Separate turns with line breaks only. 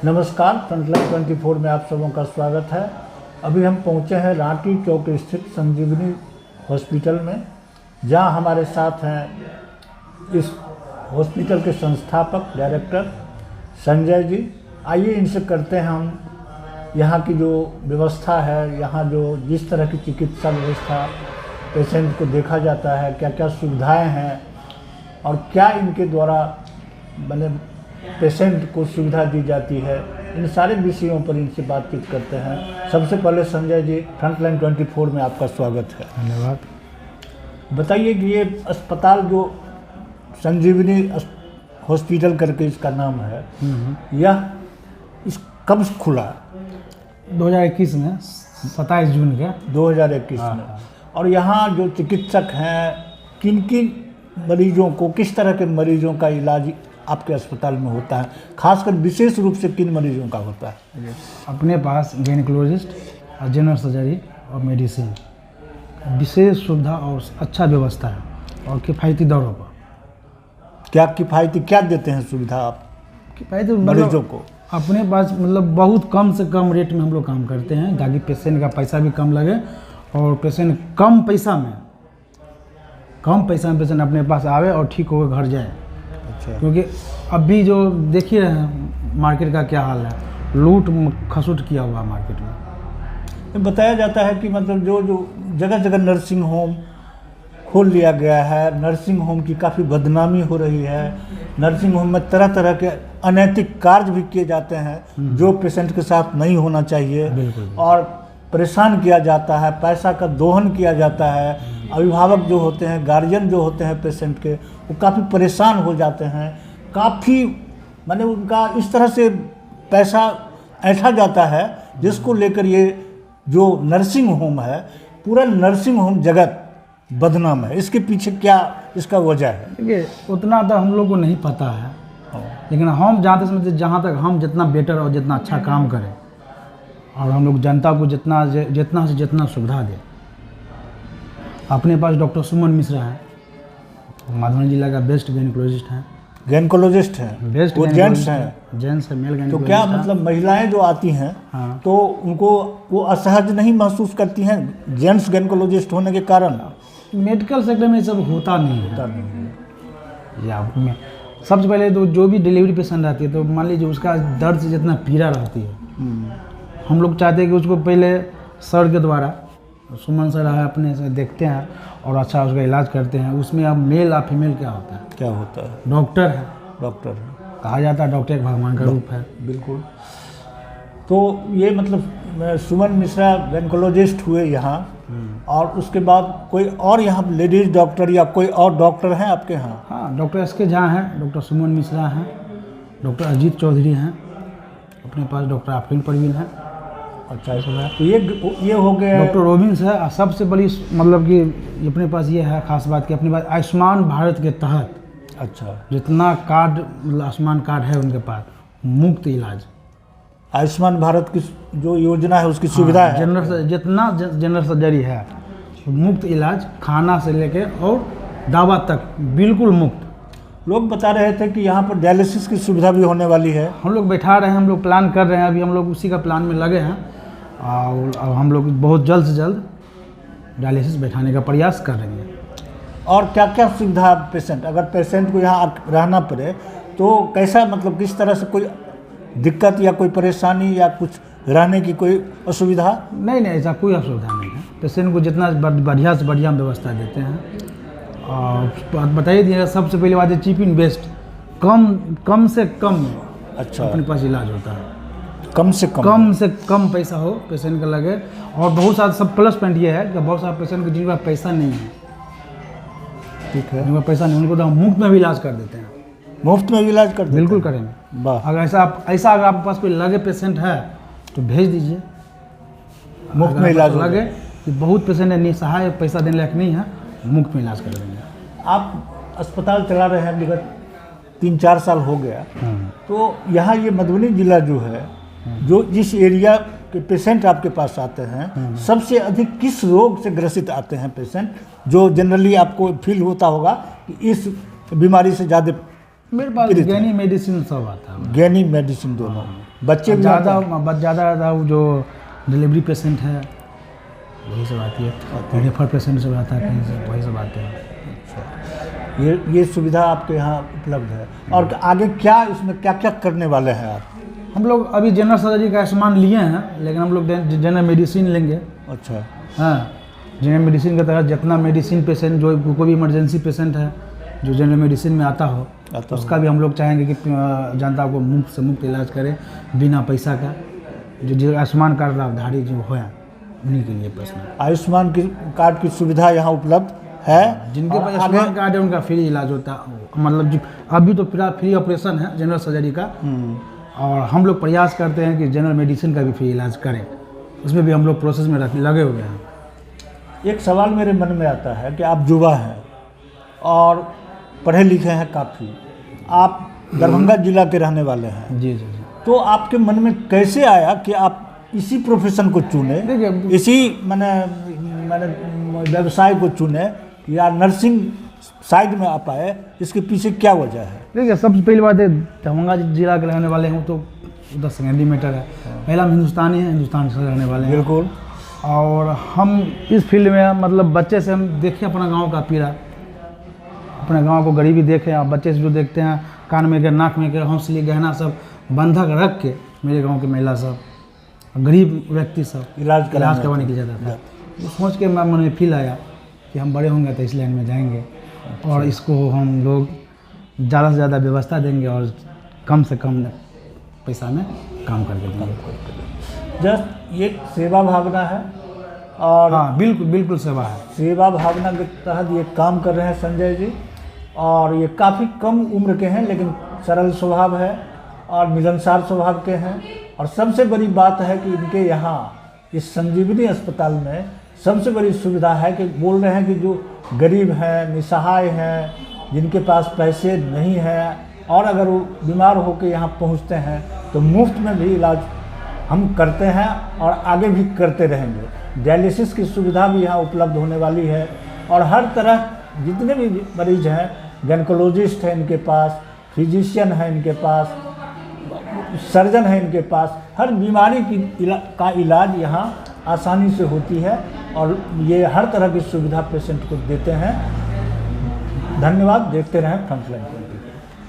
नमस्कार, फ्रंटलाइन 24 में आप सबों का स्वागत है। अभी हम पहुंचे हैं रांटी चौक स्थित संजीवनी हॉस्पिटल में, जहां हमारे साथ हैं इस हॉस्पिटल के संस्थापक डायरेक्टर संजय जी। आइए इनसे करते हैं हम यहां की जो व्यवस्था है, यहां जो जिस तरह की चिकित्सा व्यवस्था पेशेंट को देखा जाता है, क्या क्या सुविधाएं हैं और क्या इनके द्वारा पेशेंट को सुविधा दी जाती है, इन सारे विषयों पर इनसे बातचीत करते हैं। सबसे पहले संजय जी, फ्रंटलाइन 24 में आपका स्वागत है।
धन्यवाद।
बताइए कि ये अस्पताल जो संजीवनी हॉस्पिटल करके इसका नाम है, यह इस कब खुला?
2021 में 27 जून के
2021 में। और यहाँ जो चिकित्सक हैं, किन किन मरीजों को, किस तरह के मरीजों का इलाज आपके अस्पताल में होता है, खासकर विशेष रूप से किन मरीजों का होता है?
अपने पास गायनेकोलॉजिस्ट और जनरल सर्जरी और मेडिसिन, विशेष सुविधा और अच्छा व्यवस्था है और किफ़ायती दरों पर।
क्या किफ़ायती क्या देते हैं सुविधा आप
किफ़ायती
मरीजों को?
अपने पास बहुत कम से कम रेट में हम लोग काम करते हैं, ताकि पेशेंट का पैसा भी कम लगे और पेशेंट कम पैसा में पेशेंट अपने पास आवे और ठीक होकर घर जाए।
अच्छा।
क्योंकि अभी जो देख ही रहे हैं मार्केट का क्या हाल है, लूट खसूट किया हुआ मार्केट में।
बताया जाता है कि मतलब जो जगह जगह नर्सिंग होम खोल लिया गया है, नर्सिंग होम की काफ़ी बदनामी हो रही है, नर्सिंग होम में तरह तरह के अनैतिक कार्य भी किए जाते हैं जो पेशेंट के साथ नहीं होना चाहिए, और परेशान किया जाता है, पैसा का दोहन किया जाता है। अभिभावक जो होते हैं, गार्जियन जो होते हैं पेशेंट के, वो काफ़ी परेशान हो जाते हैं, काफ़ी उनका इस तरह से पैसा ऐंठा जाता है, जिसको लेकर ये जो नर्सिंग होम है, पूरा नर्सिंग होम जगत बदनाम है। इसके पीछे क्या इसका वजह है?
देखिए, उतना तो हम लोग को नहीं पता है, लेकिन हम जहाँ तक हम जितना बेटर और जितना अच्छा काम करें और हम लोग जनता को जितना से जितना सुविधा दें। अपने पास डॉक्टर सुमन मिश्रा है, मधुबनी जिला का बेस्ट गायनेकोलॉजिस्ट हैं।
गायनेकोलॉजिस्ट हैं?
बेस्ट
वो जेंट्स हैं?
जेंट्स है, मेल गायनेकोलॉजिस्ट।
तो क्या मतलब महिलाएं जो आती हैं,
हाँ,
तो उनको वो असहज नहीं महसूस करती हैं जेंट्स गायनेकोलॉजिस्ट होने के कारण?
मेडिकल सेक्टर में सब होता नहीं है। या में सबसे पहले तो जो भी डिलीवरी पेशेंट रहती है, तो मान लीजिए उसका दर्द से जितना पीड़ा रहती है, हम लोग चाहते हैं कि उसको पहले सर के द्वारा, सुमन सर है, अपने से देखते हैं और अच्छा उसका इलाज करते हैं। उसमें अब मेल या फीमेल क्या होता है?
क्या होता है?
डॉक्टर है।
डॉक्टर है,
कहा जाता है डॉक्टर एक भगवान का रूप है।
बिल्कुल। तो ये मतलब सुमन मिश्रा गायनेकोलॉजिस्ट हुए यहाँ, और उसके बाद कोई और यहाँ लेडीज डॉक्टर या कोई और डॉक्टर हैं आपके यहाँ?
हाँ, डॉक्टर एस.के. झा हैं, डॉक्टर सुमन मिश्रा हैं, डॉक्टर अजीत चौधरी हैं, अपने पास डॉक्टर आफरीन परवीन हैं।
अच्छा, ऐसा है। तो ये हो गया।
डॉक्टर रोबिन्स है। सबसे बड़ी कि अपने पास ये है खास बात कि अपने पास आयुष्मान भारत के तहत,
अच्छा,
जितना कार्ड आयुष्मान कार्ड है उनके पास, मुफ्त इलाज।
आयुष्मान भारत की जो योजना है उसकी सुविधा है,
जितना जनरल सर्जरी है, मुफ्त इलाज, खाना से लेके और दवा तक बिल्कुल मुफ्त।
लोग बता रहे थे कि यहाँ पर डायलिसिस की सुविधा भी होने वाली है।
हम लोग बैठा रहे हैं, हम लोग प्लान कर रहे हैं, अभी हम लोग उसी का प्लान में लगे हैं और हम लोग बहुत जल्द से जल्द डायलिसिस बैठाने का प्रयास कर रहे हैं।
और क्या क्या सुविधा पेशेंट, अगर पेशेंट को यहाँ रहना पड़े तो कैसा, मतलब किस तरह से, कोई दिक्कत या कोई परेशानी या कुछ रहने की कोई असुविधा?
नहीं, ऐसा कोई असुविधा नहीं है। पेशेंट को जितना बढ़िया से बढ़िया व्यवस्था देते हैं। और बताइए दिए, सबसे पहली बात है चीप इन बेस्ट, कम से कम।
अच्छा,
अपने पास इलाज होता है,
कम से कम
पैसा हो पेशेंट का लगे। और बहुत सारा सब प्लस पॉइंट ये है कि बहुत सारे पेशेंट को जिनके पास पैसा नहीं है,
ठीक है,
जिनके पास पैसा नहीं, उनको तो हम मुफ्त में भी इलाज कर देते हैं।
मुफ्त में भी इलाज कर देते हैं?
बिल्कुल करेंगे।
वाह।
अगर ऐसा अगर आपके पास कोई लगे पेशेंट है तो भेज दीजिए,
मुफ्त में इलाज
लगे कि बहुत पेशेंट है निसहाय, पैसा देने लायक नहीं है, मुफ्त में इलाज कर देंगे।
आप अस्पताल चला रहे हैं विगत 3-4 साल हो गया, तो यहाँ ये मधुबनी जिला जो है, जो जिस एरिया के पेशेंट आपके पास आते हैं, सबसे अधिक किस रोग से ग्रसित आते हैं पेशेंट, जो जनरली आपको फील होता होगा कि इस बीमारी से ज़्यादा
मेरे पास
पीड़ित
गैनी मेडिसिन सब आता है।
गैनी मेडिसिन दोनों बच्चे भी आते हैं?
ज़्यादा वो जो डिलीवरी पेशेंट है वही सब आती है, रेफर पेशेंट सब आता है कहीं से, वही सब आते हैं।
ये सुविधा आपके यहाँ उपलब्ध है। और आगे क्या इसमें क्या क्या करने वाले हैं आप?
हम लोग अभी जनरल सर्जरी का सामान लिए हैं, लेकिन हम लोग जनरल मेडिसिन लेंगे।
अच्छा।
हाँ, जनरल मेडिसिन के तहत जितना मेडिसिन पेशेंट जो कोई भी इमरजेंसी पेशेंट है जो जनरल मेडिसिन में आता हो उसका भी हम लोग चाहेंगे कि जनता को मुफ्त से मुफ्त इलाज करें बिना पैसा का। जो आयुष्मान कार्ड लाभधारी जो है उन्हीं के लिए प्रश्न।
आयुष्मान कार्ड की सुविधा यहाँ उपलब्ध है?
जिनके पास आयुष्मान कार्ड है उनका फ्री इलाज होता है, मतलब अभी तो फ्री ऑपरेशन है जनरल सर्जरी का, और हम लोग प्रयास करते हैं कि जनरल मेडिसिन का भी फ्री इलाज करें, उसमें भी हम लोग प्रोसेस में लगे हुए हैं।
एक सवाल मेरे मन में आता है कि आप युवा हैं और पढ़े लिखे हैं काफ़ी, आप दरभंगा जिला के रहने वाले हैं।
जी जी जी।
तो आपके मन में कैसे आया कि आप इसी प्रोफेशन को चुने,
देखिए
इसी मैंने व्यवसाय को चुने या नर्सिंग साइड में आप आए, इसके पीछे क्या वजह है?
देखिए सबसे पहली बात है दरभंगा जिला के रहने वाले हैं तो उधर सेकेंडरी मैटर है, पहला हम हिंदुस्तानी हैं, हिंदुस्तान से रहने वाले हैं।
बिल्कुल।
और हम इस फील्ड में मतलब बच्चे से हम देखें अपना गांव का पीड़ा, अपने गांव को गरीबी देखें, और बच्चे से जो देखते हैं कान में के नाक में के हौसली गहना सब बंधक रख के मेरे गांव की महिला सब गरीब व्यक्ति सब इलाज करवाने के लिए जाता था। तो सोच के मन में फील आया कि हम बड़े होंगे तो इस लाइन में जाएंगे और इसको हम लोग ज़्यादा से ज़्यादा व्यवस्था देंगे और कम से कम पैसा में काम करके देंगे।
जस्ट ये सेवा भावना है और
हाँ बिल्कुल बिल्कुल सेवा है।
सेवा भावना के तहत ये काम कर रहे हैं संजय जी, और ये काफ़ी कम उम्र के हैं लेकिन सरल स्वभाव है और मिलनसार स्वभाव के हैं। और सबसे बड़ी बात है कि इनके यहाँ इस संजीवनी अस्पताल में सबसे बड़ी सुविधा है कि बोल रहे हैं कि जो गरीब हैं, निसहाय हैं, जिनके पास पैसे नहीं हैं और अगर वो बीमार होकर यहाँ पहुँचते हैं तो मुफ्त में भी इलाज हम करते हैं और आगे भी करते रहेंगे। डायलिसिस की सुविधा भी यहाँ उपलब्ध होने वाली है और हर तरह जितने भी मरीज हैं, गैनकोलॉजिस्ट है इनके पास, फिजिशियन है इनके पास, सर्जन है इनके पास, हर बीमारी का इलाज यहाँ आसानी से होती है और ये हर तरह की सुविधा पेशेंट को देते हैं। धन्यवाद। देखते रहें फ्रंटलाइन।